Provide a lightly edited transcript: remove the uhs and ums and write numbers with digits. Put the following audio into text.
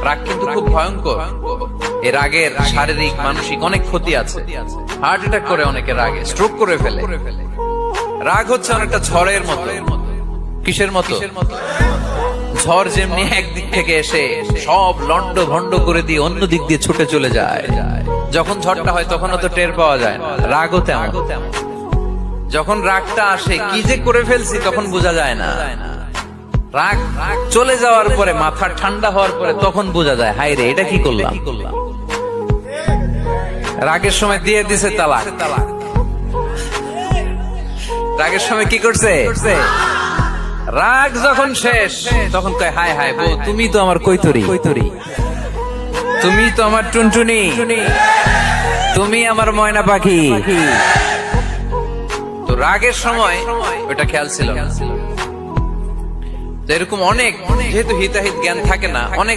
রাগ কিন্তু খুব ভয়ঙ্কর। এই রাগের শারীরিক মানসিক অনেক ক্ষতি আছে। হার্ট অ্যাটাক করে অনেকে রাগে, স্ট্রোক করে ফেলে। রাগ হচ্ছে অনেকটা ঝড়ের মতো। কিসের মতো? ঝড় যেমনি একদিক থেকে এসে সব লন্ড ভন্ড করে দিয়ে অন্য দিক দিয়ে ছুটে চলে যায়, যখন ঝড়টা হয় তখন তো টের পাওয়া যায় না। রাগও তেমন। যখন রাগটা আসে কি যে করে ফেলছি তখন বোঝা যায় না। রাগ চলে যাওয়ার পরে, মাথা ঠান্ডা হওয়ার পরে তখন বোঝা যায়, হায় রে এটা কি করলাম। রাগের সময় দিয়ে দিছে তালাক। রাগের সময় কি করছে? রাগ যখন শেষ তখন কয়, হায় হায় বউ, তুমি তো আমার কৈতরি, তুমি তো আমার টুনটুনি, তুমি আমার ময়না পাখি। তো রাগের সময় ওটা খেয়াল ছিল না। এরকম অনেক, যেহেতু হিতাহিত জ্ঞান থাকে না, অনেক